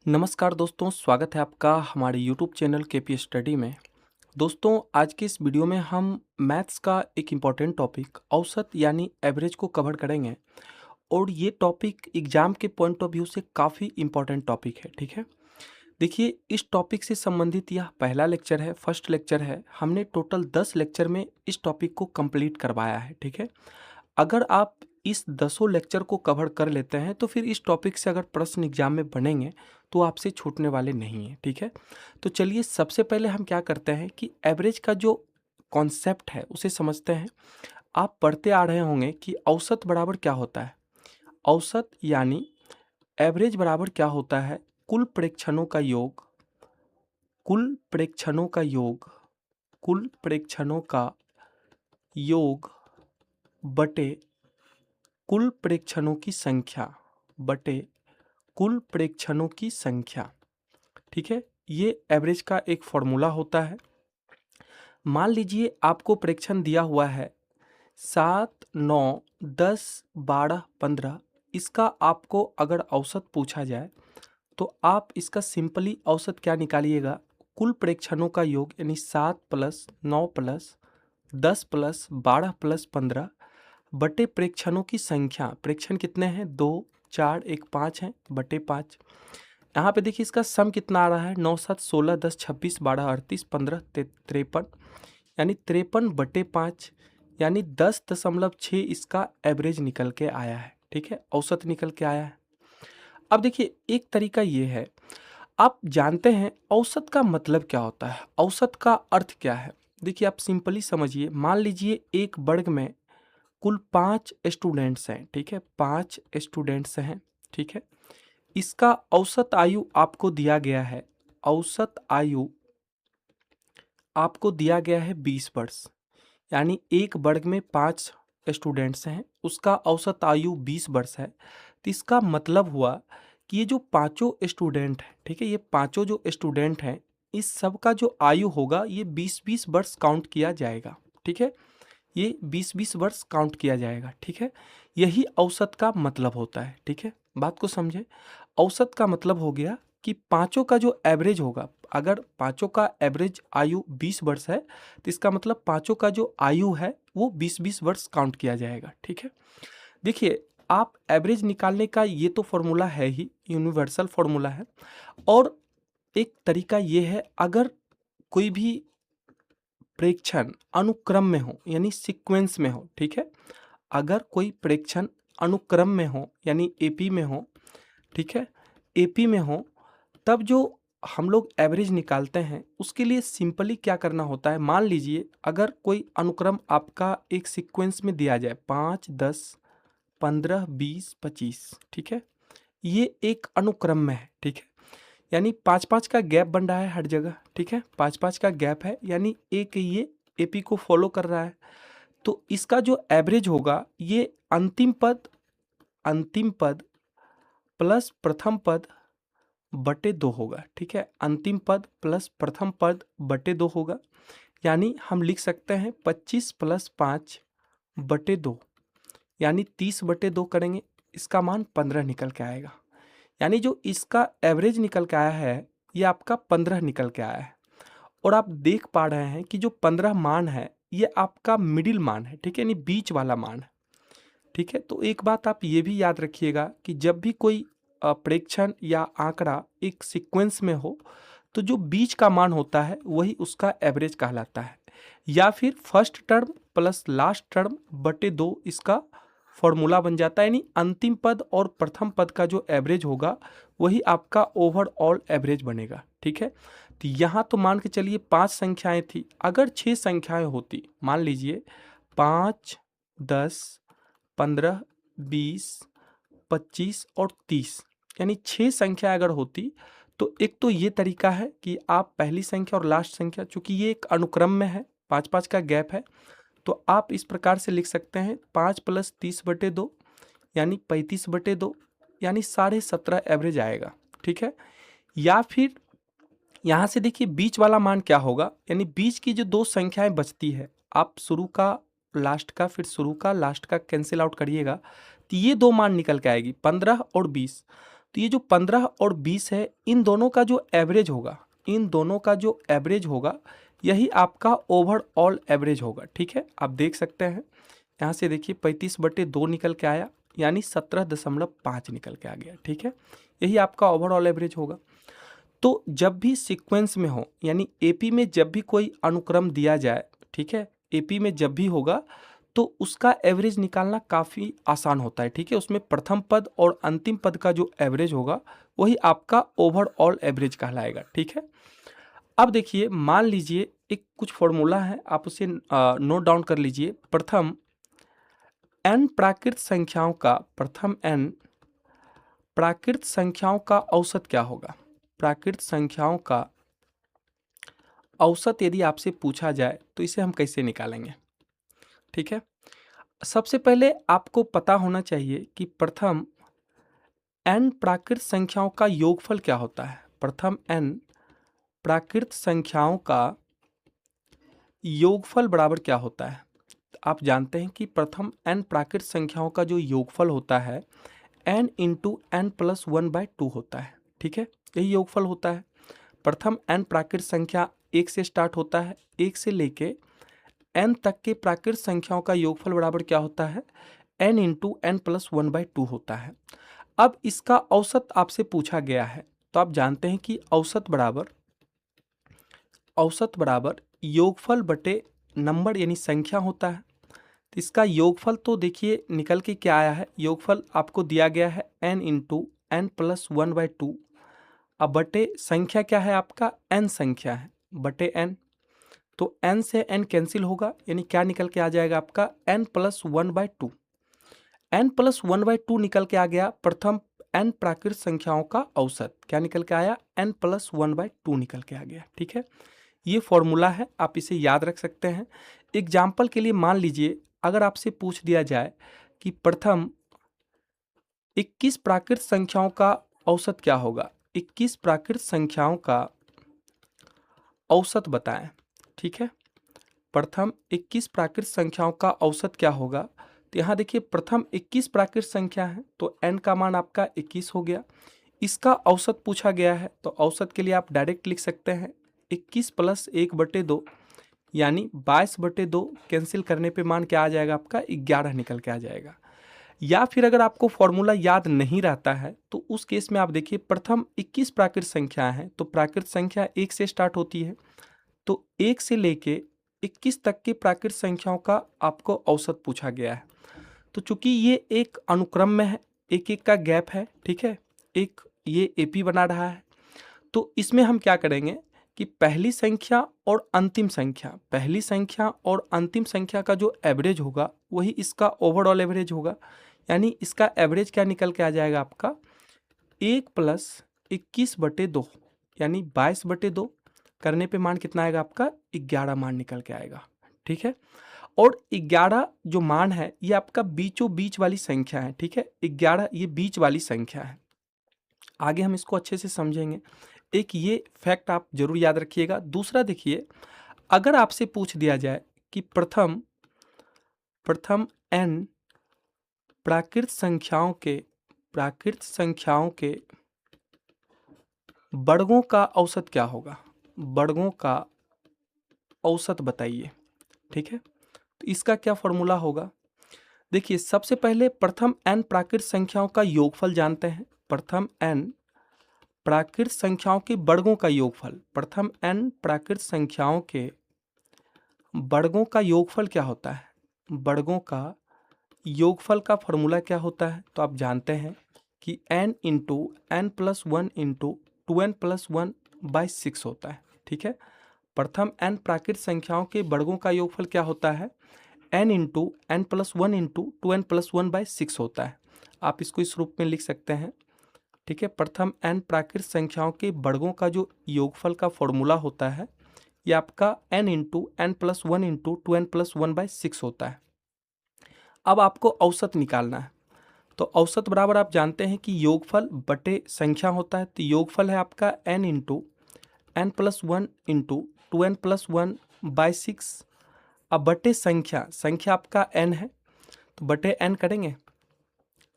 नमस्कार दोस्तों, स्वागत है आपका हमारे यूट्यूब चैनल केपी स्टडी में। दोस्तों, आज के इस वीडियो में हम मैथ्स का एक इम्पॉर्टेंट टॉपिक औसत यानी एवरेज को कवर करेंगे और ये टॉपिक एग्जाम के पॉइंट ऑफ व्यू से काफ़ी इम्पॉर्टेंट टॉपिक है। ठीक है, देखिए इस टॉपिक से संबंधित यह पहला लेक्चर है, फर्स्ट लेक्चर है। हमने टोटल 10 लेक्चर में इस टॉपिक को कंप्लीट करवाया है। ठीक है, अगर आप इस 10 लेक्चर को कवर कर लेते हैं तो फिर इस टॉपिक से अगर प्रश्न एग्जाम में बनेंगे तो आपसे छूटने वाले नहीं हैं। ठीक है, तो चलिए सबसे पहले हम क्या करते हैं कि एवरेज का जो कॉन्सेप्ट है उसे समझते हैं। आप पढ़ते आ रहे होंगे कि औसत बराबर क्या होता है। औसत यानी एवरेज बराबर क्या होता है, कुल प्रेक्षणों का योग, कुल प्रेक्षणों का योग, कुल प्रेक्षणों का योग बटे कुल प्रेक्षणों की संख्या बटे कुल प्रेक्षणों की संख्या। ठीक है, ये एवरेज का एक फॉर्मूला होता है। मान लीजिए आपको प्रेक्षण दिया हुआ है 7, 9, 10, 12, 15। इसका आपको अगर औसत पूछा जाए तो आप इसका सिंपली औसत क्या निकालिएगा, कुल प्रेक्षणों का योग यानी 7 प्लस 9 प्लस 10 प्लस 12 प्लस 15 बटे प्रेक्षणों की संख्या। प्रेक्षण कितने हैं, 2, 4, 1, 5 हैं, बटे 5। यहाँ पे देखिए इसका सम कितना आ रहा है, 9, 7, 16, 10, 26, 12, 38, 15, 53, यानी 53 बटे 5, यानी 10.6 इसका एवरेज निकल के आया है। ठीक है, औसत निकल के आया है। अब देखिए एक तरीका ये है, आप जानते हैं औसत का मतलब क्या होता है, औसत का अर्थ क्या है। देखिए आप सिंपली समझिए, मान लीजिए एक वर्ग में कुल 5 स्टूडेंट्स हैं। ठीक है, 5 स्टूडेंट्स हैं। ठीक है, इसका औसत आयु आपको दिया गया है, औसत आयु आपको दिया गया है 20 वर्ष। यानी एक वर्ग में 5 स्टूडेंट्स हैं, उसका औसत आयु 20 वर्ष है। तो इसका मतलब हुआ कि ये जो पांचों स्टूडेंट हैं, ठीक है, ये पांचों जो स्टूडेंट हैं, इस सब का जो आयु होगा ये 20-20 वर्ष काउंट किया जाएगा। ठीक है, ये 20-20 वर्ष काउंट किया जाएगा। ठीक है, यही औसत का मतलब होता है। ठीक है, बात को समझे। औसत का मतलब हो गया कि पांचों का जो एवरेज होगा, अगर पांचों का एवरेज आयु 20 वर्ष है तो इसका मतलब पांचों का जो आयु है वो 20-20 वर्ष काउंट किया जाएगा। ठीक है, देखिए आप एवरेज निकालने का ये तो फॉर्मूला है ही, यूनिवर्सल फॉर्मूला है। और एक तरीका ये है, अगर कोई भी प्रेक्षण अनुक्रम में हो यानी सीक्वेंस में हो। ठीक है, अगर कोई प्रेक्षण अनुक्रम में हो यानी एपी में हो, ठीक है, एपी में हो, तब जो हम लोग एवरेज निकालते हैं उसके लिए सिंपली क्या करना होता है। मान लीजिए अगर कोई अनुक्रम आपका एक सीक्वेंस में दिया जाए 5, 10, 15, 20, 25। ठीक है, ये एक अनुक्रम में है। ठीक है, यानी 5-5 का गैप बन रहा है हर जगह। ठीक है, 5-5 का गैप है, यानी एक ये एपी को फॉलो कर रहा है। तो इसका जो एवरेज होगा ये अंतिम पद प्लस प्रथम पद बटे 2 होगा। ठीक है, अंतिम पद प्लस प्रथम पद बटे 2 होगा। यानी हम लिख सकते हैं 25 प्लस 5 बटे 2, यानी 30 बटे 2 करेंगे, इसका मान 15 निकल के आएगा। यानी जो इसका एवरेज निकल के आया है ये आपका 15 निकल के आया है। और आप देख पा रहे हैं कि जो 15 मान है ये आपका मिडिल मान है। ठीक है, यानी बीच वाला मान है। ठीक है, तो एक बात आप ये भी याद रखिएगा कि जब भी कोई प्रेक्षण या आंकड़ा एक सीक्वेंस में हो तो जो बीच का मान होता है वही उसका एवरेज कहलाता है, या फिर first term plus last term बटे 2 इसका फॉर्मूला बन जाता है। यानी अंतिम पद और प्रथम पद का जो एवरेज होगा वही आपका ओवरऑल एवरेज बनेगा। ठीक है, तो यहाँ तो मान के चलिए 5 संख्याएं थी, अगर 6 संख्याएं होती, मान लीजिए 5, 10, 15, 20, 25 और 30, यानी 6 संख्या अगर होती तो एक तो ये तरीका है कि आप पहली संख्या और लास्ट संख्या, चूंकि ये एक अनुक्रम में है, 5-5 का गैप है, तो आप इस प्रकार से लिख सकते हैं 5 प्लस 30 बटे 2 यानी 35 बटे 2, यानी 17.5 एवरेज आएगा। ठीक है, या फिर यहाँ से देखिए बीच वाला मान क्या होगा, यानी बीच की जो 2 संख्याएं बचती है, आप शुरू का लास्ट का फिर शुरू का लास्ट का कैंसिल आउट करिएगा तो ये 2 मान निकल के आएगी 15 और 20। तो ये जो 15 और 20 है, इन दोनों का जो एवरेज होगा, यही आपका ओवरऑल एवरेज होगा। ठीक है, आप देख सकते हैं यहाँ से, देखिए 35/2 निकल के आया, यानी 17.5 निकल के आ गया। ठीक है, यही आपका ओवरऑल एवरेज होगा। तो जब भी सीक्वेंस में हो, यानी एपी में जब भी कोई अनुक्रम दिया जाए, ठीक है, एपी में जब भी होगा तो उसका एवरेज निकालना काफ़ी आसान होता है। ठीक है, उसमें प्रथम पद और अंतिम पद का जो एवरेज होगा वही आपका ओवरऑल एवरेज कहलाएगा। ठीक है, अब देखिए, मान लीजिए एक कुछ फॉर्मूला है, आप उसे नोट डाउन कर लीजिए। प्रथम n प्राकृत संख्याओं का औसत क्या होगा? प्राकृत संख्याओं का औसत यदि आपसे पूछा जाए तो इसे हम कैसे निकालेंगे? ठीक है, सबसे पहले आपको पता होना चाहिए कि प्रथम n प्राकृत संख्याओं का योगफल क्या होता है। प्रथम n प्राकृत संख्याओं का योगफल बराबर क्या होता है? आप जानते हैं कि प्रथम n प्राकृत संख्याओं का जो योगफल होता है n इंटू n+1/2 होता है। ठीक है, यही योगफल होता है। प्रथम n प्राकृत संख्या 1 से स्टार्ट होता है, 1 से लेके n तक के प्राकृत संख्याओं का योगफल बराबर क्या होता है? n इंटू n+1/2 होता है। अब इसका औसत आपसे पूछा गया है, तो आप जानते हैं कि औसत बराबर योगफल बटे नंबर यानी संख्या होता है। तो इसका योगफल तो देखिए निकल के क्या आया है, योगफल आपको दिया गया है n इंटू n+1/2। अब बटे संख्या क्या है आपका? n संख्या है, बटे n। तो n से n कैंसिल होगा, यानी क्या निकल के आ जाएगा आपका? n+1/2। n+1/2 निकल के आ गया प्रथम n प्राकृत संख्याओं का औसत। क्या निकल के आया? n+1/2 निकल के आ गया। ठीक है, ये फॉर्मूला है, आप इसे याद रख सकते हैं। एग्जाम्पल के लिए मान लीजिए अगर आपसे पूछ दिया जाए कि प्रथम 21 प्राकृत संख्याओं का औसत क्या होगा? 21 प्राकृत संख्याओं का औसत बताएं। ठीक है, प्रथम 21 प्राकृत संख्याओं का औसत क्या होगा? तो यहाँ देखिए प्रथम 21 प्राकृत संख्या है, तो n का मान आपका 21 हो गया। इसका औसत पूछा गया है, तो औसत के लिए आप डायरेक्ट लिख सकते हैं 21 + 1/2, यानी 22/2। कैंसिल करने पे मान क्या आ जाएगा आपका? 11 निकल के आ जाएगा। या फिर अगर आपको फॉर्मूला याद नहीं रहता है तो उस केस में आप देखिए प्रथम 21 प्राकृत संख्या है, तो प्राकृत संख्या 1 से स्टार्ट होती है, तो 1 से लेके 21 तक की प्राकृत संख्याओं का आपको औसत पूछा गया है। तो चूंकि ये एक अनुक्रम में है, एक एक का गैप है, ठीक है, एक ये एपी बना रहा है, तो इसमें हम क्या करेंगे कि पहली संख्या और अंतिम संख्या का जो एवरेज होगा वही इसका ओवरऑल एवरेज होगा। यानी इसका एवरेज क्या निकल के आ जाएगा आपका? 1 + 21/2, यानी 22/2 करने पे मान कितना आएगा आपका? 11 मान निकल के आएगा। ठीक है, और 11 जो मान है ये आपका बीचों बीच वाली संख्या है। ठीक है, 11 ये बीच वाली संख्या है। आगे हम इसको अच्छे से समझेंगे। एक ये फैक्ट आप जरूर याद रखिएगा। दूसरा देखिए, अगर आपसे पूछ दिया जाए कि प्रथम n प्राकृत संख्याओं के वर्गों का औसत क्या होगा? वर्गों का औसत बताइए। ठीक है, तो इसका क्या फॉर्मूला होगा? देखिए सबसे पहले प्रथम n प्राकृत संख्याओं का योगफल जानते हैं। प्रथम n प्राकृत संख्याओं के वर्गों का योगफल, प्रथम n प्राकृत संख्याओं के वर्गों का योगफल क्या होता है? वर्गों का योगफल का फॉर्मूला क्या होता है? तो आप जानते हैं कि n into n+1 into 2n+1/6 होता है। ठीक है, प्रथम n प्राकृत संख्याओं के वर्गों का योगफल क्या होता है? n into n+1 into 2n+1/6 होता है। आप इसको इस रूप में लिख सकते हैं। ठीक है, प्रथम n प्राकृत संख्याओं के वर्गों का जो योगफल का फॉर्मूला होता है ये आपका n into n+1 into 2n+1/6 होता है। अब आपको औसत निकालना है, तो औसत बराबर आप जानते हैं कि योगफल बटे संख्या होता है। तो योगफल है आपका n into n+1 into 2n+1/6। अब बटे संख्या आपका n है, तो बटे n करेंगे,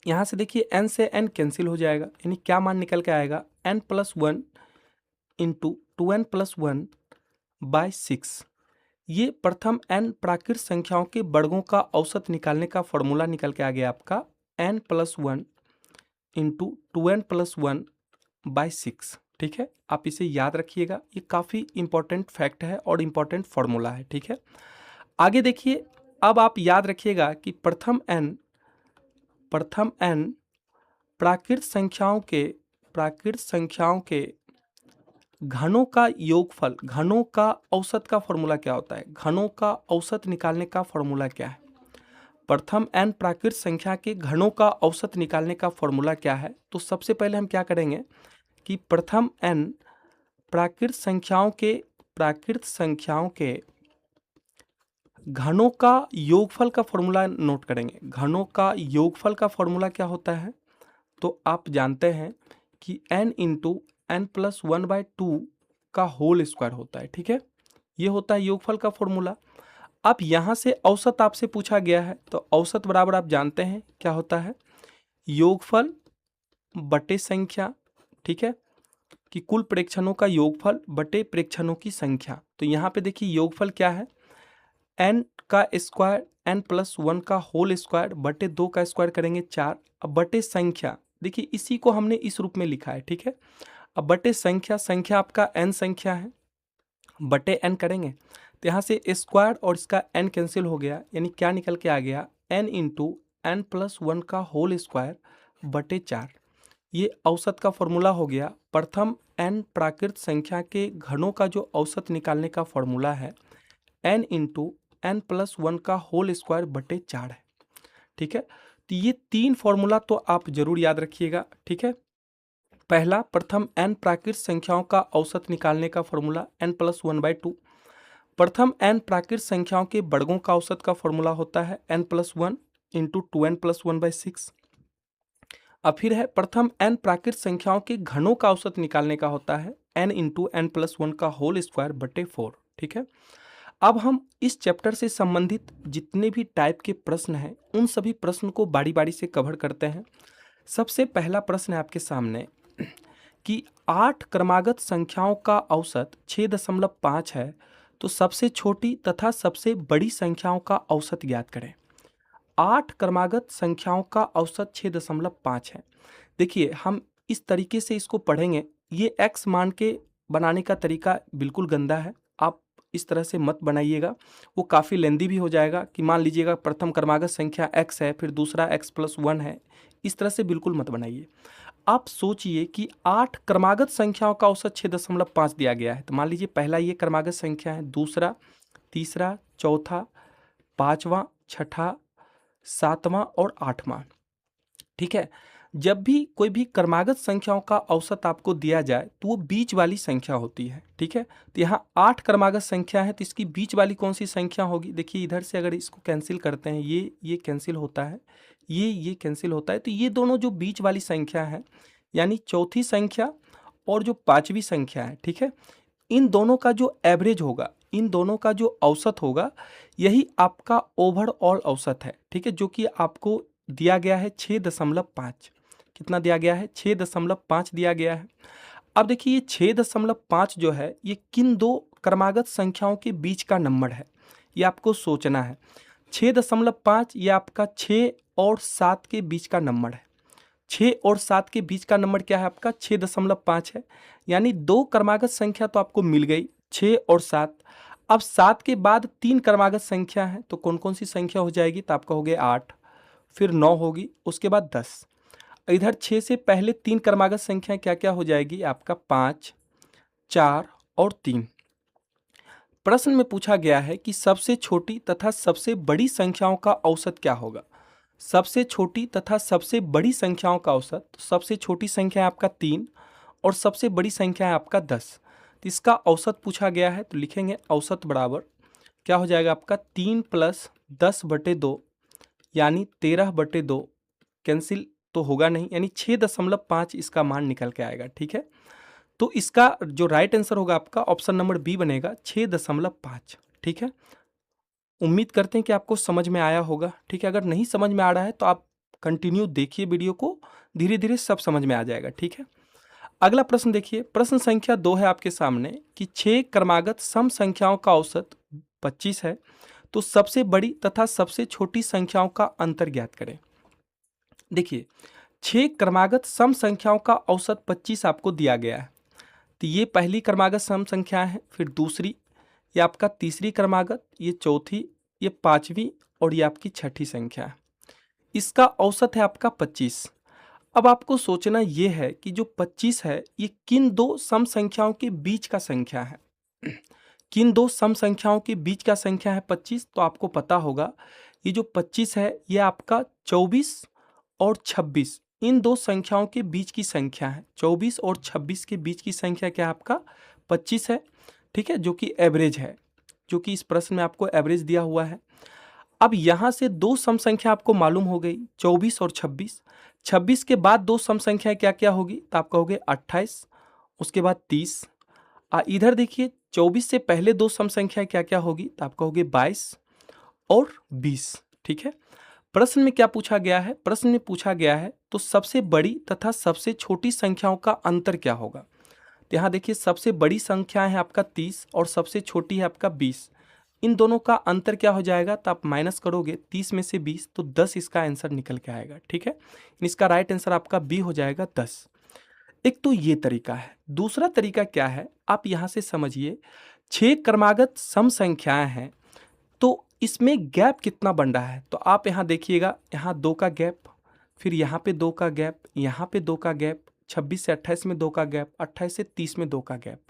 यहाँ से देखिए n से n कैंसिल हो जाएगा, यानी क्या मान निकल के आएगा, n+1 इंटू 2n+1/6। ये प्रथम n प्राकृत संख्याओं के वर्गों का औसत निकालने का फॉर्मूला निकल के आ गया आपका n+1 इंटू 2n+1/6। ठीक है, आप इसे याद रखिएगा, ये काफ़ी इंपॉर्टेंट फैक्ट है और इम्पॉर्टेंट फॉर्मूला है। ठीक है, आगे देखिए, अब आप याद रखिएगा कि प्रथम n प्राकृत संख्याओं के घनों का योगफल, घनों का औसत का फॉर्मूला क्या होता है, घनों का औसत निकालने का फॉर्मूला क्या है, प्रथम n प्राकृत संख्या के घनों का औसत निकालने का फॉर्मूला क्या है। तो सबसे पहले हम क्या करेंगे कि प्रथम n प्राकृत संख्याओं के घनों का योगफल का फॉर्मूला नोट करेंगे। घनों का योगफल का फॉर्मूला क्या होता है, तो आप जानते हैं कि n इंटू n+1/2 का होल स्क्वायर होता है। ठीक है, ये होता है योगफल का फॉर्मूला। अब यहाँ से औसत आपसे पूछा गया है, तो औसत बराबर आप जानते हैं क्या होता है, योगफल बटे संख्या। ठीक है, कि कुल प्रेक्षणों का योगफल बटे प्रेक्षणों की संख्या। तो यहाँ पे देखिए योगफल क्या है, n का स्क्वायर n+1 का होल स्क्वायर बटे 2 का स्क्वायर करेंगे 4। अब बटे संख्या, देखिए इसी को हमने इस रूप में लिखा है। ठीक है, अब बटे संख्या आपका n संख्या है, बटे n करेंगे तो यहाँ से स्क्वायर और इसका n कैंसिल हो गया, यानी क्या निकल के आ गया, n इंटू n+1 का होल स्क्वायर बटे 4। ये औसत का फॉर्मूला हो गया। प्रथम n प्राकृत संख्या के घनों का जो औसत निकालने का फॉर्मूला है n इंटू n+1 का होल स्क्वायर बटे 4 है। ठीक है, तो ये तीन फॉर्मूला तो आप जरूर याद रखिएगा। ठीक है, पहला प्रथम n प्राकृत संख्याओं का औसत निकालने का फॉर्मूला n+1/2। प्रथम n प्राकृत संख्याओं के वर्गों का औसत का फॉर्मूला होता है n+1 इंटू 2n+1/6। अब फिर है प्रथम n प्राकृत संख्याओं के घनों का औसत निकालने का होता है n इंटू n+1 का होल स्क्वायर बटे 4। ठीक है, अब हम इस चैप्टर से संबंधित जितने भी टाइप के प्रश्न हैं उन सभी प्रश्न को बारी बारी से कवर करते हैं। सबसे पहला प्रश्न है आपके सामने कि 8 क्रमागत संख्याओं का औसत 6.5 है, तो सबसे छोटी तथा सबसे बड़ी संख्याओं का औसत ज्ञात करें। 8 क्रमागत संख्याओं का औसत 6.5 है। देखिए हम इस तरीके से इसको पढ़ेंगे, ये x मान के बनाने का तरीका बिल्कुल गंदा है, आप इस तरह से मत बनाइएगा, वो काफ़ी लेंदी भी हो जाएगा। कि मान लीजिएगा प्रथम क्रमागत संख्या x है, फिर दूसरा x+1 है, इस तरह से बिल्कुल मत बनाइए। आप सोचिए कि 8 क्रमागत संख्याओं का औसत 6.5 दिया गया है, तो मान लीजिए पहला ये क्रमागत संख्या है, दूसरा, तीसरा, चौथा, पाँचवा, छठा, सातवां और आठवां। ठीक है, जब भी कोई भी क्रमागत संख्याओं का औसत आपको दिया जाए तो वो बीच वाली संख्या होती है। ठीक है, तो यहाँ 8 क्रमागत संख्या है, तो इसकी बीच वाली कौन सी संख्या होगी, देखिए इधर से अगर इसको कैंसिल करते हैं, ये कैंसिल होता है, ये कैंसिल होता है, तो ये दोनों जो बीच वाली संख्या है, यानी चौथी संख्या और जो पाँचवीं संख्या है, ठीक है, इन दोनों का जो एवरेज होगा, इन दोनों का जो औसत होगा, यही आपका ओवरऑल औसत है। ठीक है, जो कि आपको दिया गया है 6.5। कितना दिया गया है, 6.5 दिया गया है। अब देखिए ये 6.5 जो है, ये किन दो क्रमागत संख्याओं के बीच का नंबर है, ये आपको सोचना है। 6.5 ये आपका 6 और 7 के बीच का नंबर है। 6 और 7 के बीच का नंबर क्या है आपका, 6.5 है। यानी दो क्रमागत संख्या तो आपको मिल गई, 6 और 7। अब 7 के बाद 3 क्रमागत संख्या है, तो कौन कौन सी संख्या हो जाएगी, तो आपका हो गया 8, फिर 9 होगी, उसके बाद 10। इधर 6 से पहले 3 क्रमागत संख्या क्या क्या हो जाएगी, आपका 5, 4 और 3। प्रश्न में पूछा गया है कि सबसे छोटी तथा सबसे बड़ी संख्याओं का औसत क्या होगा। सबसे छोटी तथा सबसे बड़ी संख्याओं का औसत, तो सबसे छोटी संख्या है आपका 3 और सबसे बड़ी संख्या है आपका 10। तो इसका औसत पूछा गया है, तो लिखेंगे औसत बराबर क्या हो जाएगा आपका 3 + 10/2 यानी 13/2। कैंसिल तो होगा नहीं, यानी 6.5 इसका मान निकल के आएगा। ठीक है, तो इसका जो राइट आंसर होगा आपका ऑप्शन नंबर बी बनेगा 6.5। ठीक है, उम्मीद करते हैं कि आपको समझ में आया होगा। ठीक है, अगर नहीं समझ में आ रहा है तो आप कंटिन्यू देखिए वीडियो को, धीरे धीरे सब समझ में आ जाएगा। ठीक है, अगला प्रश्न देखिए, प्रश्न संख्या 2 है आपके सामने कि 6 क्रमागत सम संख्याओं का औसत 25 है, तो सबसे बड़ी तथा सबसे छोटी संख्याओं का अंतर ज्ञात करें। देखिए 6 क्रमागत सम संख्याओं का औसत 25 आपको दिया गया है, तो ये पहली क्रमागत सम संख्या है, फिर दूसरी, ये आपका तीसरी क्रमागत, ये चौथी, ये पांचवी और ये आपकी छठी संख्या है। इसका औसत है आपका 25। अब आपको सोचना यह है कि जो 25 है ये किन दो सम संख्याओं के बीच का संख्या है। किन दो सम संख्याओं के बीच का संख्या है 25, तो आपको पता होगा ये जो 25 है ये आपका 24 और 26 इन दो संख्याओं के बीच की संख्या है। 24 और 26 के बीच की संख्या क्या है आपका 25 है। ठीक है, जो कि एवरेज है, जो कि इस प्रश्न में आपको एवरेज दिया हुआ है। अब यहां से दो सम संख्या आपको मालूम हो गई 24 और 26। 26 के बाद दो सम संख्या क्या क्या होगी, तो आप कहोगे 28, उसके बाद 30। इधर देखिए 24 से पहले दो सम संख्या क्या क्या होगी, तो आप कहोगे 22 और 20। ठीक है, प्रश्न में क्या पूछा गया है, प्रश्न में पूछा गया है तो सबसे बड़ी तथा सबसे छोटी संख्याओं का अंतर क्या होगा। तो यहाँ देखिए सबसे बड़ी संख्या है आपका 30 और सबसे छोटी है आपका 20। इन दोनों का अंतर क्या हो जाएगा, तो आप माइनस करोगे 30 में से 20 तो 10 इसका आंसर निकल के आएगा। ठीक है, इसका राइट आंसर आपका बी हो जाएगा 10। एक तो ये तरीका है। दूसरा तरीका क्या है, आप यहां से समझिए 6 क्रमागत सम संख्याएं हैं, तो इसमें गैप कितना बन रहा है, तो आप यहां देखिएगा, यहां 2 का गैप, फिर यहां पे 2 का गैप, यहां पे 2 का गैप, 26 से 28 में 2 का गैप, 28 से 30 में 2 का गैप,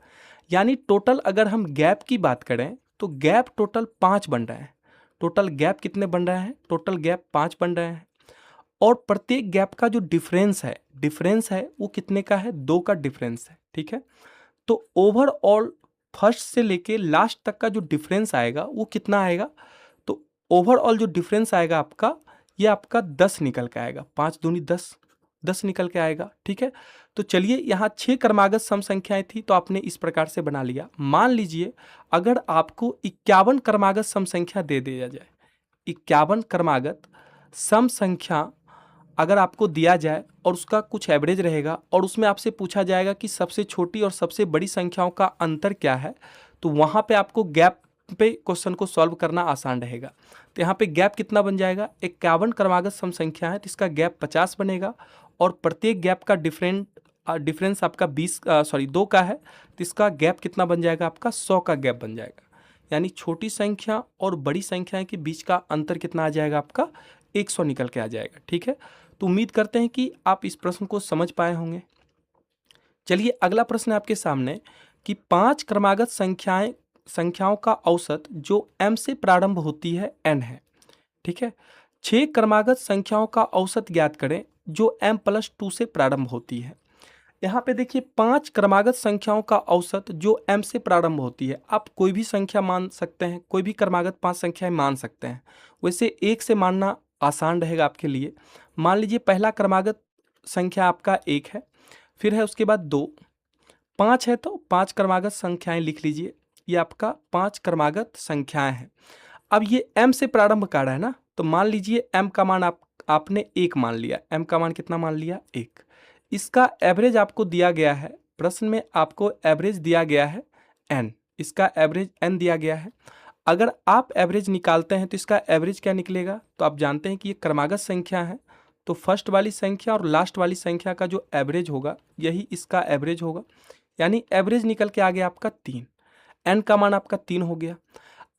यानी टोटल अगर हम गैप की बात करें तो गैप टोटल 5 बन रहे हैं। टोटल गैप कितने बन रहे हैं, टोटल गैप 5 बन रहे हैं। और प्रत्येक गैप का जो डिफरेंस है वो कितने का है, 2 का डिफरेंस है। ठीक है, तो ओवरऑल फर्स्ट से लेके लास्ट तक का जो डिफरेंस आएगा वो कितना आएगा, तो ओवरऑल जो डिफरेंस आएगा आपका, ये आपका 10 निकल के आएगा। 5 दूनी 10, 10 निकल के आएगा। ठीक है, तो चलिए यहाँ 6 क्रमागत सम संख्याएं थी तो आपने इस प्रकार से बना लिया। मान लीजिए अगर आपको 51 क्रमागत सम संख्या दे दिया जाए, 51 क्रमागत सम संख्या अगर आपको दिया जाए और उसका कुछ एवरेज रहेगा और उसमें आपसे पूछा जाएगा कि सबसे छोटी और सबसे बड़ी संख्याओं का अंतर क्या है, तो वहां पे आपको गैप पे क्वेश्चन को सॉल्व करना आसान रहेगा। तो यहाँ पे गैप कितना बन जाएगा, 51 क्रमागत सम संख्या है तो इसका गैप 50 बनेगा और प्रत्येक गैप का डिफरेंस आपका 2 का है, तो इसका गैप कितना बन जाएगा आपका 100 का गैप बन जाएगा। यानी छोटी संख्या और बड़ी संख्या के बीच का अंतर कितना आ जाएगा आपका 100 निकल के आ जाएगा। ठीक है, तो उम्मीद करते हैं कि आप इस प्रश्न को समझ पाए होंगे। चलिए अगला प्रश्न है आपके सामने कि 5 क्रमागत संख्याओं का औसत जो m से प्रारंभ होती है n है। ठीक है, 6 क्रमागत संख्याओं का औसत ज्ञात करें जो m+2 से प्रारंभ होती है। यहाँ पे देखिए 5 क्रमागत संख्याओं का औसत जो m से प्रारंभ होती है, आप कोई भी संख्या मान सकते हैं, कोई भी क्रमागत 5 संख्याएं मान सकते हैं। वैसे 1 से मानना आसान रहेगा आपके लिए। मान लीजिए पहला क्रमागत संख्या आपका 1 है, फिर है उसके बाद 2, 5 है तो 5 क्रमागत संख्याएं लिख लीजिए। ये आपका 5 क्रमागत संख्याएं हैं। अब ये m से प्रारंभ कर रहा है ना, तो मान लीजिए m का मान आपने 1 मान लिया। m का मान कितना मान लिया, 1। इसका एवरेज आपको दिया गया है, प्रश्न में आपको एवरेज दिया गया है n, इसका एवरेज n दिया गया है। अगर आप एवरेज निकालते हैं तो इसका एवरेज क्या निकलेगा, तो आप जानते हैं कि ये क्रमागत संख्या है, तो फर्स्ट वाली संख्या और लास्ट वाली संख्या का जो एवरेज होगा यही इसका एवरेज होगा। यानी एवरेज निकल के आ गया आपका 3, n का मान आपका 3 हो गया।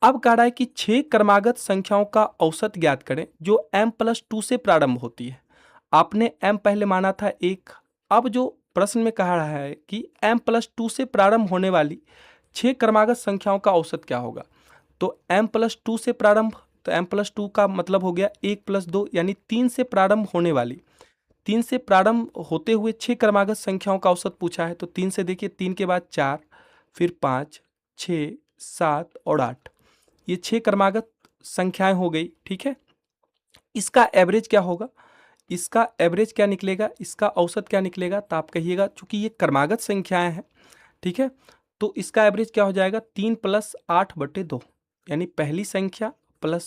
अब कह रहा है कि 6 क्रमागत संख्याओं का औसत ज्ञात करें जो m+2 से प्रारंभ होती है। आपने m पहले माना था 1, अब जो प्रश्न में कहा रहा है कि m+2 से प्रारंभ होने वाली 6 क्रमागत संख्याओं का औसत क्या होगा, तो m+2 से प्रारंभ, तो m+2 का मतलब हो गया 1 + 2 यानी 3 से प्रारंभ होने वाली, 3 से प्रारंभ होते हुए 6 क्रमागत संख्याओं का औसत पूछा है। तो 3 से देखिए, 3 के बाद 4, फिर 5, 6, 7 और 8, ये 6 क्रमागत संख्याएं हो गई। ठीक है, इसका एवरेज क्या होगा, इसका एवरेज क्या निकलेगा, इसका औसत क्या निकलेगा, तो आप कहिएगा चूंकि ये क्रमागत संख्याएं हैं, ठीक है, तो इसका एवरेज क्या हो जाएगा 3 + 8/2, यानी पहली संख्या प्लस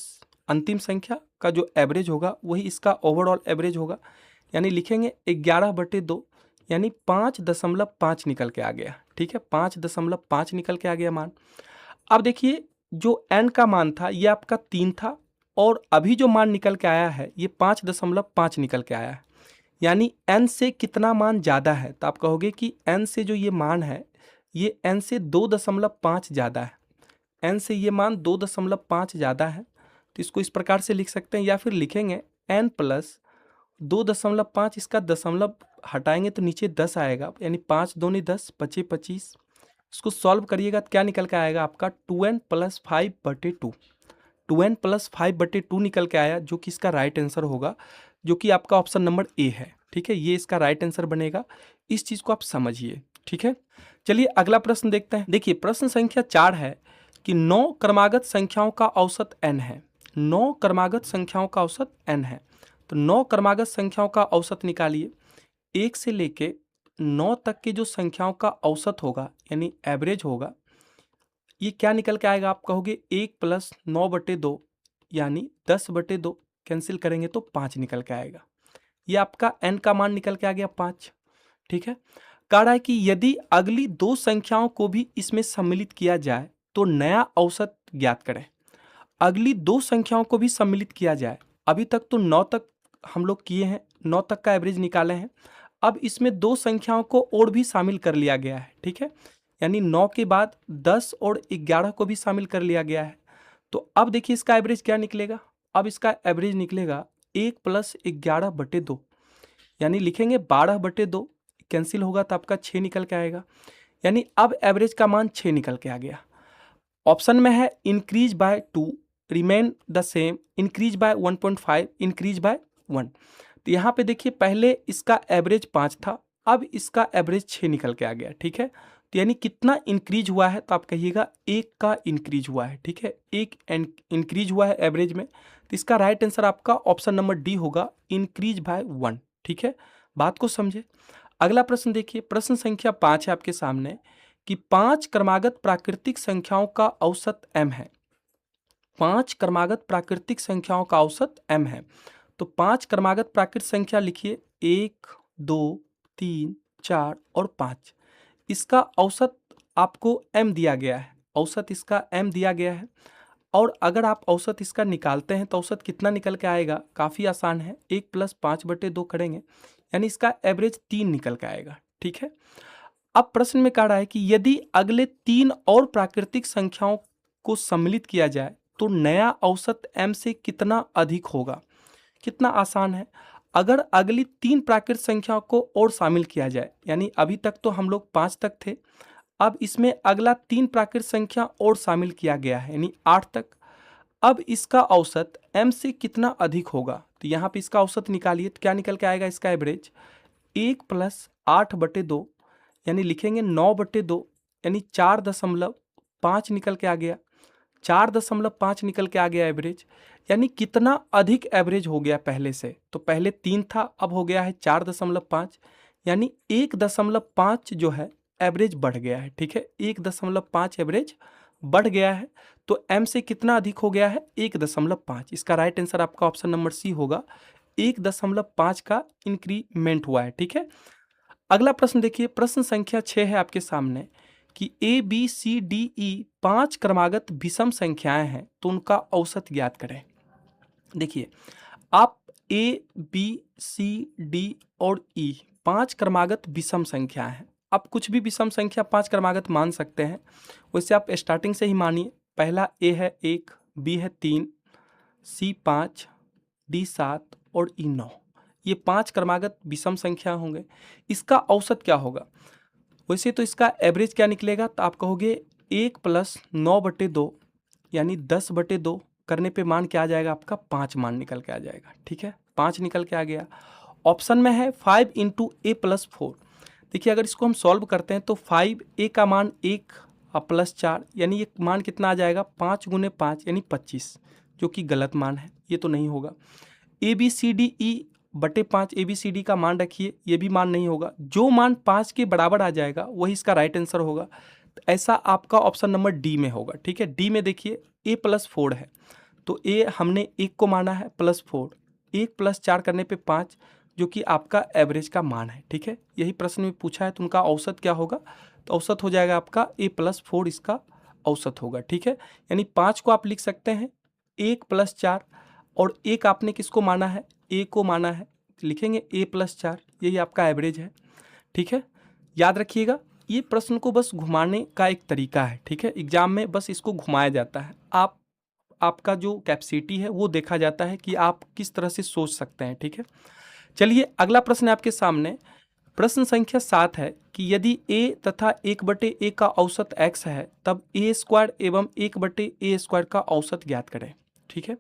अंतिम संख्या का जो एवरेज होगा वही इसका ओवरऑल एवरेज होगा, यानी लिखेंगे 11/2 यानी 5.5 निकल के आ गया। ठीक है, 5.5 निकल के आ गया मान। अब देखिए जो n का मान था ये आपका 3 था और अभी जो मान निकल के आया है ये 5.5 निकल के आया है, यानी n से कितना मान ज़्यादा है, तो आप कहोगे कि n से जो ये मान है ये n से 2.5 ज़्यादा है, n से ये मान 2.5 ज़्यादा है, तो इसको इस प्रकार से लिख सकते हैं, या फिर लिखेंगे n प्लस 2.5, इसका दशमलव हटाएंगे तो नीचे 10 आएगा, यानी 5 दूनी 10 बचे 25। इसको सॉल्व करिएगा तो क्या निकल के आएगा आपका 2n प्लस 5/2, 2n प्लस 5/2 निकल के आया, जो कि इसका राइट आंसर होगा, जो कि आपका ऑप्शन नंबर ए है। ठीक है, ये इसका राइट आंसर बनेगा, इस चीज़ को आप समझिए। ठीक है, चलिए अगला प्रश्न देखते हैं। देखिए प्रश्न संख्या 4 है कि 9 क्रमागत संख्याओं का औसत n है। 9 क्रमागत संख्याओं का औसत n है, तो 9 क्रमागत संख्याओं का औसत निकालिए। 1 से लेके 9 तक के जो संख्याओं का औसत होगा यानी एवरेज होगा, ये क्या निकल के आएगा, आप कहोगे 1 प्लस 9/2 यानी 10/2, कैंसिल करेंगे तो 5 निकल के आएगा। ये आपका n का मान निकल के आ गया 5। ठीक है, कह रहा है कि यदि अगली दो संख्याओं को भी इसमें सम्मिलित किया जाए तो नया औसत ज्ञात करें। अगली दो संख्याओं को भी सम्मिलित किया जाए, अभी तक तो 9 तक हम लोग किए हैं, 9 तक का एवरेज निकाले हैं, अब इसमें दो संख्याओं को और भी शामिल कर लिया गया है। ठीक है, यानी 9 के बाद 10 और 11 को भी शामिल कर लिया गया है, तो अब देखिए इसका एवरेज क्या निकलेगा। अब इसका एवरेज निकलेगा 1 प्लस 11/2, यानी लिखेंगे 12/2, कैंसिल होगा तो आपका 6 निकल के आएगा, यानी अब एवरेज का मान 6 निकल के आ गया। ऑप्शन में है increase by 2, remain the same, increase by 1.5, increase by 1। तो यहाँ पे देखिए पहले इसका एवरेज 5 था, अब इसका एवरेज 6 निकल के आ गया। ठीक है, तो यानी कितना इंक्रीज हुआ है, तो आप कहिएगा 1 का इंक्रीज हुआ है। ठीक है, 1 इंक्रीज हुआ है एवरेज में, तो इसका राइट आंसर आपका ऑप्शन नंबर डी होगा, इंक्रीज बाय 1। ठीक है, बात को समझे। अगला प्रश्न देखिए, प्रश्न संख्या 5 है आपके सामने कि 5 क्रमागत प्राकृतिक संख्याओं का औसत m है। 5 क्रमागत प्राकृतिक संख्याओं का औसत m है, तो 5 क्रमागत प्राकृतिक संख्या लिखिए, 1 2 3 4 और 5। इसका औसत आपको m दिया गया है, औसत इसका m दिया गया है, और अगर आप औसत इसका निकालते हैं तो औसत कितना निकल के आएगा, काफ़ी आसान है, 1 प्लस 5/2 करेंगे, यानी इसका एवरेज 3 निकल के आएगा। ठीक है, अब प्रश्न में कह रहा है कि यदि अगले 3 और प्राकृतिक संख्याओं को सम्मिलित किया जाए तो नया औसत m से कितना अधिक होगा। कितना आसान है, अगर अगली 3 प्राकृतिक संख्याओं को और शामिल किया जाए, यानी अभी तक तो हम लोग 5 तक थे, अब इसमें अगला 3 प्राकृतिक संख्या और शामिल किया गया है यानी 8 तक, अब इसका औसत m से कितना अधिक होगा। तो यहाँ पे इसका औसत निकालिए, तो क्या निकल के आएगा इसका एवरेज, 1 प्लस 8/2 यानी लिखेंगे 9/2, यानी 4.5 निकल के आ गया, 4.5 निकल के आ गया एवरेज, यानी कितना अधिक एवरेज हो गया पहले से, तो पहले 3 था अब हो गया है 4.5, यानी 1.5 जो है एवरेज बढ़ गया है। ठीक है, 1.5 एवरेज बढ़ गया है, तो m से कितना अधिक हो गया है, 1.5। इसका राइट आंसर आपका ऑप्शन नंबर सी होगा, 1.5 का इंक्रीमेंट हुआ है। ठीक है, अगला प्रश्न देखिए, प्रश्न संख्या 6 है आपके सामने कि A B C D E 5 क्रमागत विषम संख्याएं हैं तो उनका औसत ज्ञात करें। देखिए आप ए बी सी डी और ई 5 क्रमागत विषम संख्याएं हैं, आप कुछ भी विषम संख्या 5 क्रमागत मान सकते हैं, वैसे आप स्टार्टिंग से ही मानिए। पहला ए है 1, बी है 3, सी 5, डी 7 और ई 9, ये 5 क्रमागत विषम संख्या होंगे। इसका औसत क्या होगा, वैसे तो इसका एवरेज क्या निकलेगा, तो आप कहोगे 1 प्लस 9/2 यानी 10/2 करने पे मान क्या आ जाएगा आपका, 5 मान निकल के आ जाएगा। ठीक है, 5 निकल के आ गया। ऑप्शन में है 5 × a + 4। देखिए अगर इसको हम सॉल्व करते हैं तो 5a का मान 1 प्लस 4 यानी ये मान कितना आ जाएगा, 5 × 5 यानी 25, जो कि गलत मान है, ये तो नहीं होगा। A B C D E बटे 5 ए बी सी डी का मान रखिए, ये भी मान नहीं होगा, जो मान 5 के बराबर आ जाएगा वही इसका राइट आंसर होगा। तो ऐसा आपका ऑप्शन नंबर डी में होगा। ठीक है, डी में देखिए a + 4 है, तो ए हमने 1 को माना है +4, 1 + 4 करने पे 5, जो कि आपका एवरेज का मान है। ठीक है, यही प्रश्न में पूछा है, तो उनका औसत क्या होगा? तो औसत हो जाएगा आपका a + 4, इसका औसत होगा। ठीक है, यानी 5 को आप लिख सकते हैं 1 + 4, और 1 आपने किसको माना है? a को माना है, लिखेंगे a + 4, यही आपका एवरेज है। ठीक है, याद रखिएगा, ये प्रश्न को बस घुमाने का एक तरीका है। ठीक है, एग्जाम में बस इसको घुमाया जाता है, आपका जो कैपेसिटी है वो देखा जाता है कि आप किस तरह से सोच सकते हैं। ठीक है, चलिए अगला प्रश्न है आपके सामने। प्रश्न संख्या 7 है कि यदि a तथा 1/a का औसत x है, तब a² एवं 1/a² का औसत ज्ञात करें। ठीक है,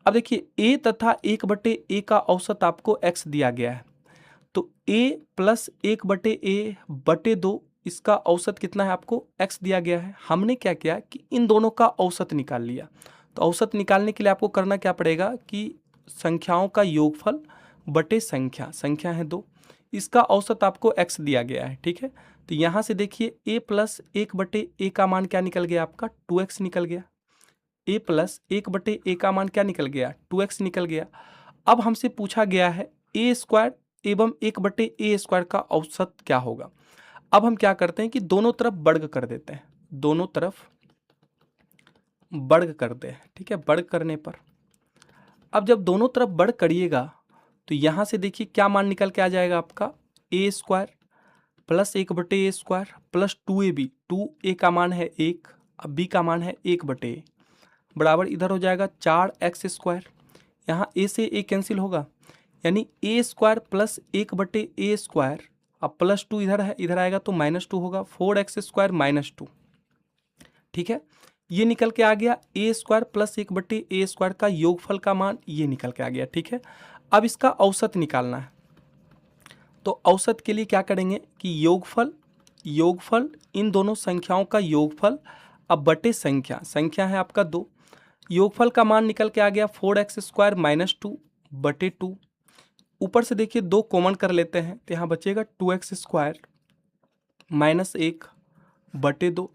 अब देखिए a तथा 1/a का औसत आपको x दिया गया है, तो a + 1/a/2, इसका औसत कितना है? आपको x दिया गया है। हमने क्या किया कि इन दोनों का औसत निकाल लिया। तो औसत निकालने के लिए आपको करना क्या पड़ेगा कि संख्याओं का योगफल बटे संख्या है 2, इसका औसत आपको x दिया गया है। ठीक है, तो यहाँ से देखिए a + 1/a का मान क्या निकल गया? आपका 2x निकल गया। a + 1/a का मान क्या निकल गया? 2x निकल गया। अब हमसे पूछा गया है a² एवं 1/a² का औसत क्या होगा? अब हम क्या करते हैं कि दोनों तरफ वर्ग कर देते हैं, दोनों तरफ वर्ग कर दे। ठीक है, वर्ग करने पर अब जब दोनों तरफ वर्ग करिएगा तो यहां से देखिए क्या मान निकल के आ जाएगा आपका? a² + 1/a² + 2ab, 2a का मान है 1, अब b का मान है 1/a, बराबर इधर हो जाएगा 4x²। यहाँ a से a कैंसिल होगा, यानी a² + 1/a², अब +2 इधर है, इधर आएगा तो -2 होगा, 4x² - 2। ठीक है, ये निकल के आ गया a² + 1/a² का योगफल का मान, ये निकल के आ गया। ठीक है, अब इसका औसत निकालना है, तो औसत के लिए क्या करेंगे कि योगफल इन दोनों संख्याओं का योगफल, अब बटे संख्या है आपका 2, योगफल का मान निकल के आ गया 4x² - 2/2। ऊपर से देखिए 2 कॉमन कर लेते हैं, तो यहाँ बचेगा 2x² - 1/2,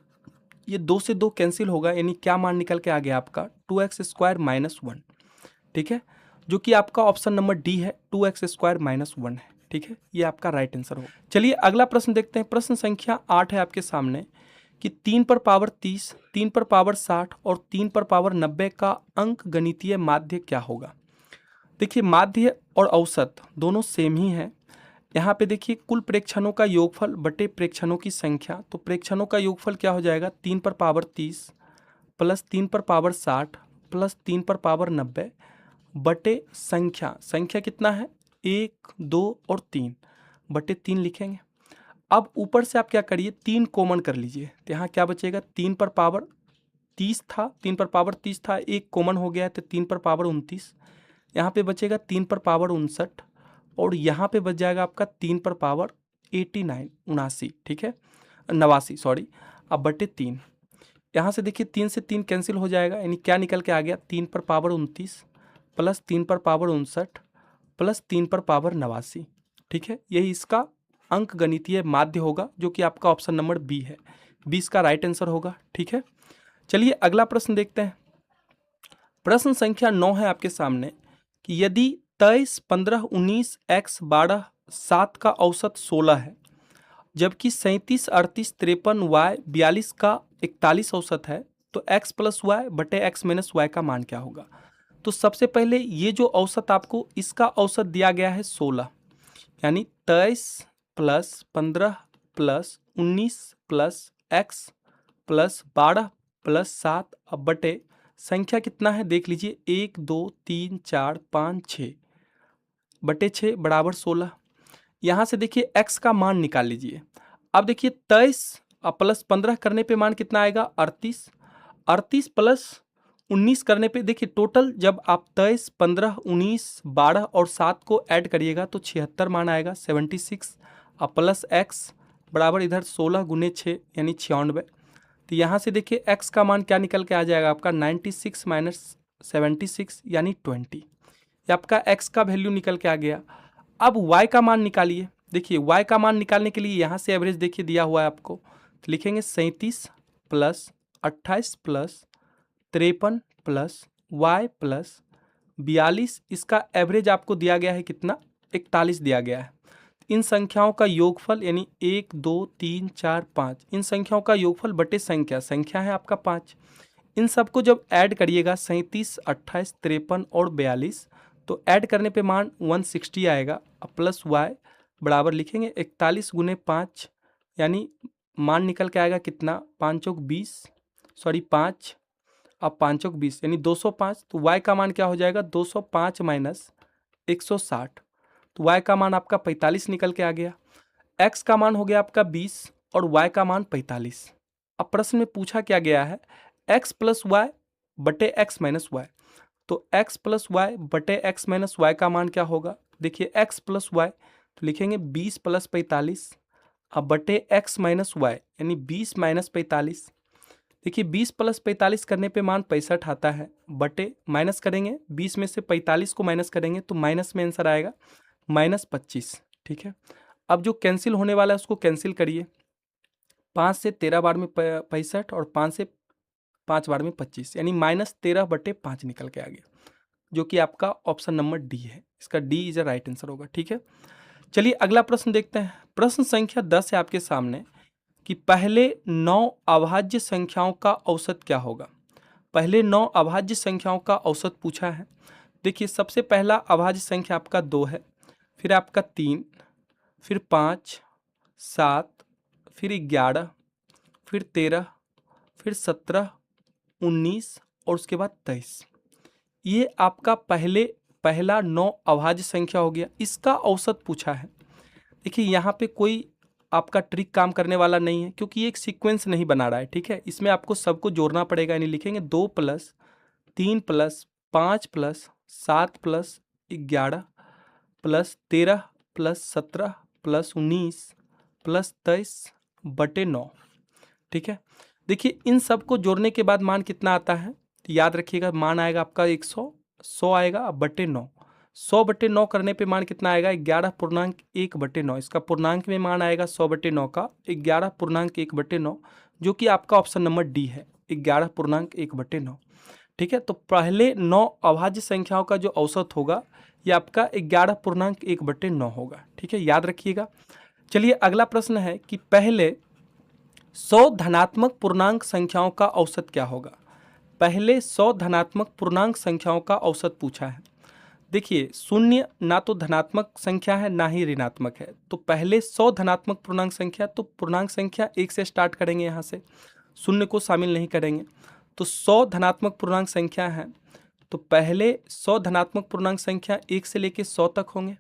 ये 2 से 2 कैंसिल होगा, यानी क्या मान निकल के आ गया आपका? 2x² - 1। ठीक है, जो कि आपका ऑप्शन नंबर डी है, 2x² - 1 है। ठीक है, ये आपका राइट आंसर होगा। चलिए अगला प्रश्न देखते हैं। प्रश्न संख्या 8 है आपके सामने कि 3 पर पावर 30, 3 पर पावर 60 और 3 पर पावर 90 का अंक गणितीय माध्य क्या होगा? देखिए माध्य और औसत दोनों सेम ही है। यहाँ पे देखिए कुल प्रेक्षणों का योगफल बटे प्रेक्षणों की संख्या, तो प्रेक्षणों का योगफल क्या हो जाएगा? 3 पर पावर 30 + 3 पर पावर 60 + 3 पर पावर 90 बटे संख्या कितना है? 1, 2 और 3 बटे 3 लिखेंगे। अब ऊपर से आप क्या करिए, 3 कॉमन कर लीजिए, तो यहाँ क्या बचेगा? 3 पर पावर 30 था, 3 पर पावर 30 था, 1 कॉमन हो गया है, तो 3 पर पावर 29, यहाँ पे बचेगा 3 पर पावर 59, और यहाँ पे बच जाएगा आपका 3 पर पावर 89, 79। ठीक है, 89 सॉरी, अब बटे 3, यहाँ से देखिए 3 से 3 कैंसिल हो जाएगा, यानी क्या निकल के आ गया? 3 पर पावर 29 + 3 पर पावर 59 + 3 पर पावर 89। ठीक है, यही इसका अंक गणितीय माध्य होगा, जो कि आपका ऑप्शन नंबर बी है, 20 का राइट आंसर होगा। ठीक है, चलिए अगला प्रश्न देखते हैं। प्रश्न संख्या 9 है आपके सामने कि यदि 23, 15, 19, x, 12, 7 का औसत 16 है, जबकि 37, 38, 53, y, 42 का 41 औसत है, तो x + y बटे x - y का मान क्या होगा? तो सबसे पहले ये जो औसत आपको, इसका औसत दिया गया है 16, यानी 23 + 15 + 19 + x + 12 + 7 अब बटे संख्या कितना है? देख लीजिए 1, 2, 3, 4, 5, 6 बटे 6 बराबर 16। यहाँ से देखिए x का मान निकाल लीजिए। अब देखिए 23 + 15 करने पे मान कितना आएगा? 38, 38 + 19 करने पे देखिए टोटल जब आप 23, 15, 19, 12 और 7 को ऐड करिएगा तो 76 मान आएगा, 76, अब प्लस x बराबर इधर 16 × 6 यानी 96। तो यहाँ से देखिए x का मान क्या निकल के आ जाएगा आपका? 96 - 76 यानी 20। ये आपका x का वैल्यू निकल के आ गया। अब y का मान निकालिए। देखिए y का मान निकालने के लिए यहाँ से एवरेज देखिए दिया हुआ है आपको, तो लिखेंगे 37 + 28 + 53 + y प्लस 42, इसका एवरेज आपको दिया गया है कितना, 41 दिया गया है। इन संख्याओं का योगफल यानी 1 2 3 4 5, इन संख्याओं का योगफल बटे संख्या है आपका 5। इन सबको जब ऐड करिएगा 37, 28, 53 और 42, तो ऐड करने पे मान 160 आएगा। अब प्लस वाई बराबर लिखेंगे 41 गुने 5, यानी मान निकल के आएगा कितना, 5 चौक 20, सॉरी 5, अब 5 चौक 20 यानी 205। तो y का मान क्या हो जाएगा, 205 माइनस 160, तो y का मान आपका 45 निकल के आ गया। x का मान हो गया आपका 20 और y का मान 45। अब प्रश्न में पूछा क्या गया है, x प्लस वाई बटे x माइनस वाई, तो x प्लस वाई बटे x माइनस वाई का मान क्या होगा, देखिए x प्लस वाई तो लिखेंगे 20 प्लस 45, अब बटे x माइनस वाई यानी 20 माइनस 45। देखिए 20 प्लस 45 करने पे मान 65 आता है, बटे माइनस करेंगे 20 में से 45 को माइनस करेंगे तो माइनस में आंसर आएगा -25। ठीक है, अब जो कैंसिल होने वाला है उसको कैंसिल करिए। 5 से 13 बार में 65 और 5 से 5 बार में 25, यानी -13/5 निकल के आ गया, जो कि आपका ऑप्शन नंबर डी है। इसका D is a right answer होगा। ठीक है, चलिए अगला प्रश्न देखते हैं। प्रश्न संख्या 10 है आपके सामने कि पहले 9 अभाज्य संख्याओं का औसत क्या होगा। पहले 9 अभाज्य संख्याओं का औसत पूछा है। देखिए सबसे पहला अभाज्य संख्या आपका 2 है, फिर आपका 3, फिर 5, 7, फिर 11, फिर 13, फिर 17, 19 और उसके बाद 23। ये आपका पहला 9 अभाज्य संख्या हो गया, इसका औसत पूछा है। देखिए यहाँ पे कोई आपका ट्रिक काम करने वाला नहीं है, क्योंकि ये एक सीक्वेंस नहीं बना रहा है। ठीक है, इसमें आपको सबको जोड़ना पड़ेगा, यानी लिखेंगे 2 plus 3 plus 5 plus 7 plus 11 plus 13 plus 17 plus 19 plus 23/9। ठीक है, देखिए इन सबको जोड़ने के बाद मान कितना आता है, तो याद रखिएगा मान आएगा आपका 100 आएगा बटे 9। 100/9 करने पे मान कितना आएगा, 11.1/9। इसका पूर्णांक में मान आएगा 100/9 का 11.1/9, जो कि आपका ऑप्शन नंबर डी है, 11.1/9। ठीक है, तो पहले 9 अभाज्य संख्याओं का जो औसत होगा ये आपका 11.1/9 होगा। ठीक है, याद रखिएगा। चलिए अगला प्रश्न है कि पहले 100 धनात्मक पूर्णांक संख्याओं का औसत क्या होगा। पहले 100 धनात्मक पूर्णांक संख्याओं का औसत पूछा है। देखिए शून्य ना तो धनात्मक संख्या है ना ही ऋणात्मक है, तो पहले 100 धनात्मक पूर्णांक संख्या, तो पूर्णांक संख्या 1 से स्टार्ट करेंगे, यहाँ से शून्य को शामिल नहीं करेंगे। तो 100 धनात्मक पूर्णांक संख्या है, तो पहले 100 धनात्मक पूर्णांक संख्या 1 से लेकर 100 तक होंगे।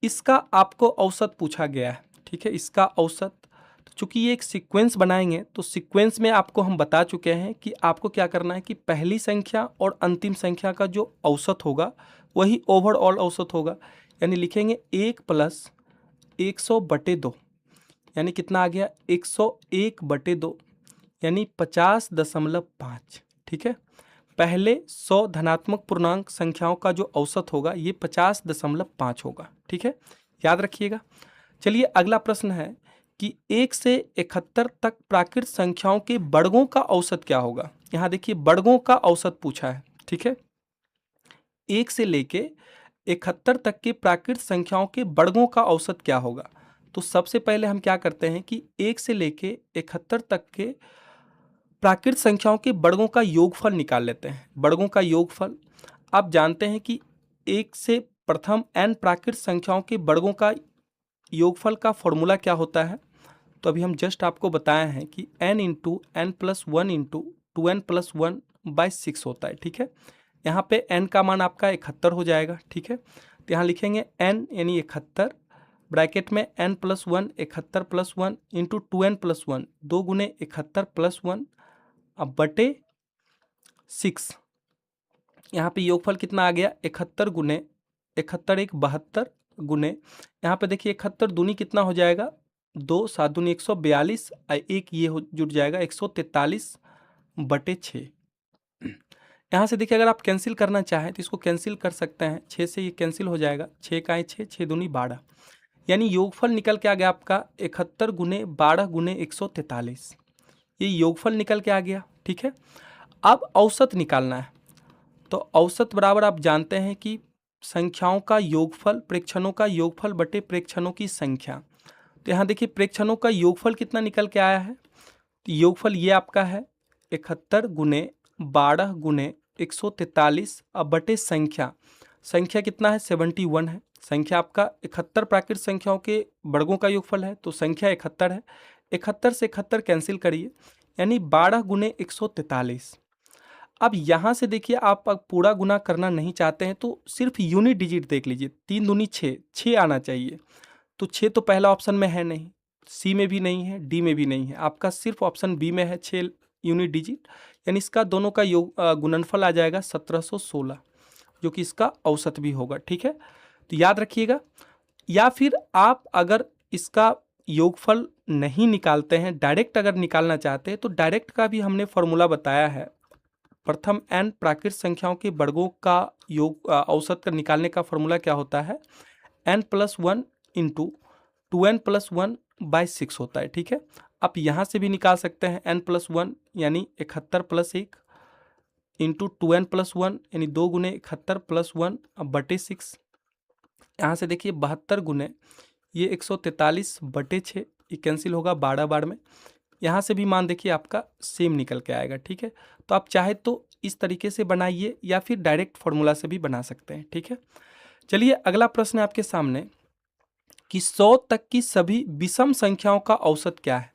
इसका आपको औसत पूछा गया है। ठीक है, इसका औसत, चूंकि ये एक सीक्वेंस बनाएंगे तो सीक्वेंस में आपको हम बता चुके हैं कि आपको क्या करना है कि पहली संख्या और अंतिम संख्या का जो औसत होगा वही ओवरऑल औसत होगा, यानी लिखेंगे 1 प्लस 100/2, यानी कितना आ गया 101/2, यानी 50.5। ठीक है, पहले 100 धनात्मक पूर्णांक संख्याओं का जो औसत होगा ये 50.5 होगा। ठीक है, याद रखिएगा। चलिए अगला प्रश्न है कि 1 से 71 तक प्राकृत संख्याओं के वर्गों का औसत क्या होगा। यहाँ देखिए वर्गों का औसत पूछा है। ठीक है, 1 से लेके 71 तक के प्राकृत संख्याओं के वर्गों का औसत क्या होगा। तो सबसे पहले हम क्या करते हैं कि 1 से लेके 71 तक के प्राकृत संख्याओं के वर्गों का योगफल निकाल लेते हैं। वर्गों का योगफल आप जानते हैं कि 1 से प्रथम n प्राकृत संख्याओं के वर्गों का योगफल का फॉर्मूला क्या होता है, तो अभी हम जस्ट आपको बताए हैं कि n into n plus 1 into 2n plus 1/6 होता है। ठीक है, यहाँ पे n का मान आपका 71 हो जाएगा। ठीक है, तो यहाँ लिखेंगे n यानी 71, ब्रैकेट में n plus 1 71 plus 1 into 2n plus 1, 2 गुने 71 प्लस 1 अब बटे 6। यहाँ पे योगफल कितना आ गया 71 गुने 71 1 72 गुने, यहाँ पे देखिए 71 दूनी कितना हो जाएगा 2, 7 दूनी 142, एक ये जुट जाएगा 143/6। यहाँ से देखिए अगर आप कैंसिल करना चाहें तो इसको कैंसिल कर सकते हैं, 6 से ये कैंसिल हो जाएगा, 6 का 6, 6 दूनी 12, यानी योगफल निकल के आ गया आपका 71 गुने 12 गुने 143, ये योगफल निकल के आ गया। ठीक है, अब औसत निकालना है, तो औसत बराबर आप जानते हैं कि संख्याओं का योगफल, प्रेक्षणों का योगफल बटे प्रेक्षणों की संख्या। तो यहाँ देखिए प्रेक्षणों का योगफल कितना निकल के आया है, तो योगफल ये आपका है 71 गुने 12 गुने 143 अब बटे संख्या। संख्या कितना है 71 है। संख्या आपका 71 प्राकृत संख्याओं के वर्गों का योगफल है, तो संख्या 71 है। 71 से 71 कैंसिल करिए, यानी 12 गुने 143। अब यहाँ से देखिए आप पूरा गुना करना नहीं चाहते हैं तो सिर्फ यूनिट डिजिट देख लीजिए। 3 दूनी 6, 6 आना चाहिए। तो 6 तो पहला ऑप्शन में है नहीं, सी में भी नहीं है, डी में भी नहीं है, आपका सिर्फ ऑप्शन बी में है 6 यूनिट डिजिट, यानी इसका दोनों का योग गुणनफल आ जाएगा 1716, जो कि इसका औसत भी होगा। ठीक है, तो याद रखिएगा। या फिर आप अगर इसका योगफल नहीं निकालते हैं, डायरेक्ट अगर निकालना चाहते हैं, तो डायरेक्ट का भी हमने फॉर्मूला बताया है। प्रथम n प्राकृत संख्याओं के वर्गों का योग औसत का निकालने का फॉर्मूला क्या होता है, n+1 इंटू 2n+1/6 होता है। ठीक है, आप यहाँ से भी निकाल सकते हैं n+1 यानी 71 + 1 इंटू 2n+1 यानी 2 गुने 71 + 1 अब बटे 6। यहाँ से देखिए 72 गुने ये 143 बटे 6, ये कैंसिल होगा 12 बार में। यहाँ से भी मान देखिए आपका सेम निकल के आएगा। ठीक है, तो आप चाहे तो इस तरीके से बनाइए या फिर डायरेक्ट फॉर्मूला से भी बना सकते हैं। ठीक है, चलिए अगला प्रश्न है आपके सामने कि 100 तक की सभी विषम संख्याओं का औसत क्या है।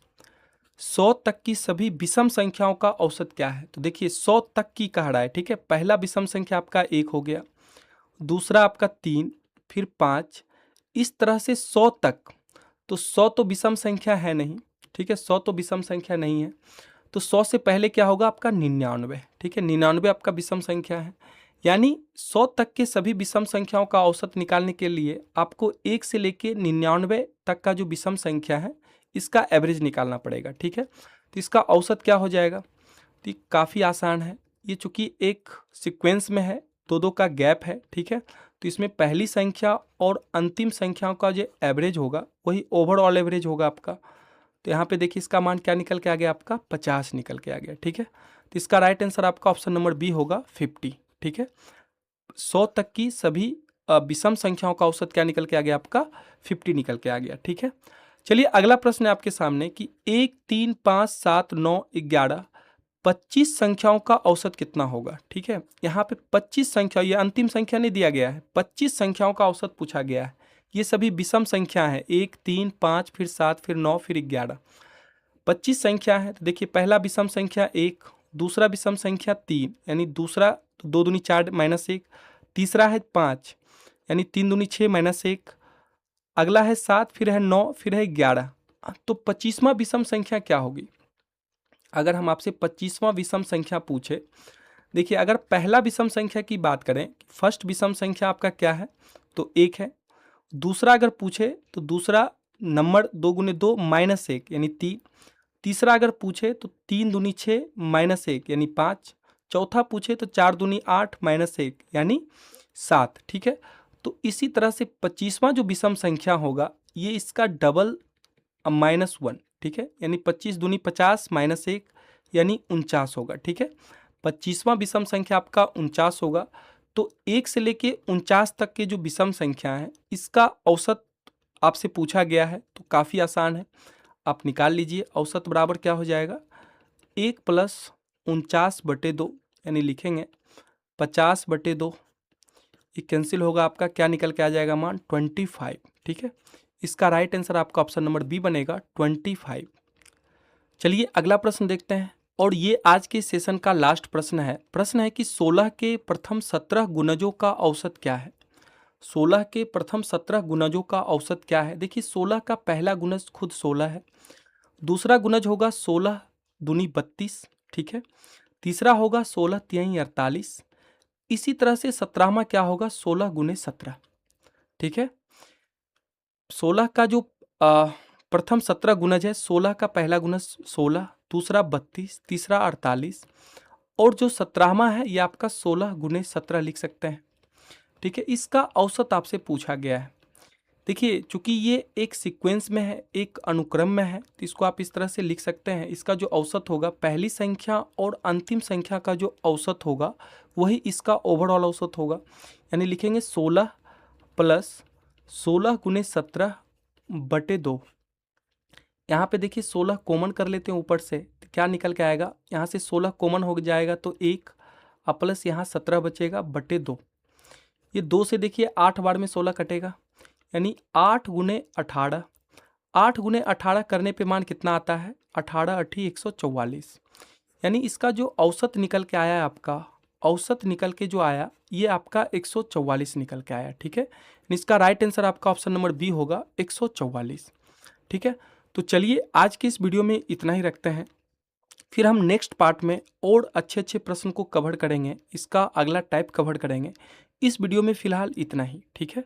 100 तक की सभी विषम संख्याओं का औसत क्या है, तो देखिए 100 तक की कह रहा है। ठीक है, पहला विषम संख्या आपका 1 हो गया, दूसरा आपका 3, फिर 5, इस तरह से 100 तक। तो 100 तो विषम संख्या है नहीं। ठीक है, 100 तो विषम संख्या नहीं है, तो 100 से पहले क्या होगा आपका 99। ठीक है, 99 आपका विषम संख्या है, यानी 100 तक के सभी विषम संख्याओं का औसत निकालने के लिए आपको 1 से लेके 99 तक का जो विषम संख्या है इसका एवरेज निकालना पड़ेगा। ठीक है, तो इसका औसत क्या हो जाएगा, तो काफ़ी आसान है। ये चूंकि एक सीक्वेंस में है, दो का गैप है। ठीक है, तो इसमें पहली संख्या और अंतिम संख्याओं का जो एवरेज होगा वही ओवरऑल एवरेज होगा आपका। तो यहाँ पे देखिए इसका मान क्या निकल के आ गया आपका 50 निकल के आ गया। ठीक है, तो इसका राइट आंसर आपका ऑप्शन नंबर बी होगा 50। ठीक है, 100 तक की सभी विषम संख्याओं का औसत क्या निकल के आ गया आपका 50 निकल के आ गया। ठीक है, चलिए अगला प्रश्न है आपके सामने कि 1, 3, 5, 7, 9, 11, 25 संख्याओं का औसत कितना होगा। ठीक है, यहाँ पे 25 संख्या, ये अंतिम संख्या नहीं दिया गया है, 25 संख्याओं का औसत पूछा गया है। ये सभी विषम संख्या है, 1, 3, 5, फिर 7, फिर 9, फिर 11, 25 संख्या है। तो देखिए पहला विषम संख्या 1, दूसरा विषम संख्या 3 यानी दूसरा, तो 2 दूनी 4 -1, तीसरा है 5 यानी 3 दूनी 6 -1, अगला है 7, फिर है 9, फिर है 11। तो 25वां विषम संख्या क्या होगी। अगर हम आपसे 25वां विषम संख्या पूछे, देखिए अगर पहला विषम संख्या की बात करें, फर्स्ट विषम संख्या आपका क्या है, तो 1 है। दूसरा अगर पूछे तो दूसरा नंबर 2 गुने 2 -1 यानी 3। तीसरा अगर पूछे तो 3 दूनी 6 -1 यानी 5। चौथा पूछे तो 4 दूनी 8 -1 यानी 7। ठीक है, तो इसी तरह से 25वां जो विषम संख्या होगा ये इसका डबल -1। ठीक है, यानी 25 दूनी 50 -1 यानी 49 होगा। ठीक है, 25वां विषम संख्या आपका 49 होगा। तो 1 से लेके 49 तक के जो विषम संख्या है इसका औसत आपसे पूछा गया है, तो काफ़ी आसान है, आप निकाल लीजिए। औसत बराबर क्या हो जाएगा 1 + 49/2 यानी लिखेंगे 50/2, ये कैंसिल होगा आपका, क्या निकल के आ जाएगा मान 25। ठीक है, इसका राइट आंसर आपका ऑप्शन नंबर बी बनेगा 25। चलिए अगला प्रश्न देखते हैं, और ये आज के सेशन का लास्ट प्रश्न है। प्रश्न है कि 16 के प्रथम 17 गुणजों का औसत क्या है। 16 के प्रथम 17 गुणजों का औसत क्या है। देखिए 16 का पहला गुणज खुद 16 है, दूसरा गुणज होगा 16 दूनी 32। ठीक है, तीसरा होगा 16 तिहाई 48। इसी तरह से 17वां क्या होगा 16 गुने 17। ठीक है, 16 का जो प्रथम 17 गुणज है, 16 का पहला गुणज 16, दूसरा 32, तीसरा 48, और जो 17वां है ये आपका 16 गुने 17 लिख सकते हैं। ठीक है, इसका औसत आपसे पूछा गया है। देखिए चूंकि ये एक सीक्वेंस में है, एक अनुक्रम में है, तो इसको आप इस तरह से लिख सकते हैं। इसका जो औसत होगा, पहली संख्या और अंतिम संख्या का जो औसत होगा वही इसका ओवरऑल औसत होगा। यानी लिखेंगे 16 प्लस 16 गुने 17 बटे 2। यहाँ पे देखिए 16 कॉमन कर लेते हैं ऊपर से, तो क्या निकल के आएगा, यहाँ से 16 कॉमन हो जाएगा तो 1 प्लस यहाँ 17 बचेगा बटे 2। ये 2 से देखिए 8 बार में 16 कटेगा, यानी 8 गुने 18। 8 गुने 18 करने पे मान कितना आता है, 18 अठी 144। यानी इसका जो औसत निकल के आया है आपका, औसत निकल के जो आया ये आपका 144 निकल के आया। ठीक है, इसका राइट आंसर आपका ऑप्शन नंबर बी होगा 144। ठीक है, तो चलिए आज की इस वीडियो में इतना ही रखते हैं, फिर हम नेक्स्ट पार्ट में और अच्छे अच्छे प्रश्न को कवर करेंगे, इसका अगला टाइप कवर करेंगे। इस वीडियो में फिलहाल इतना ही। ठीक है।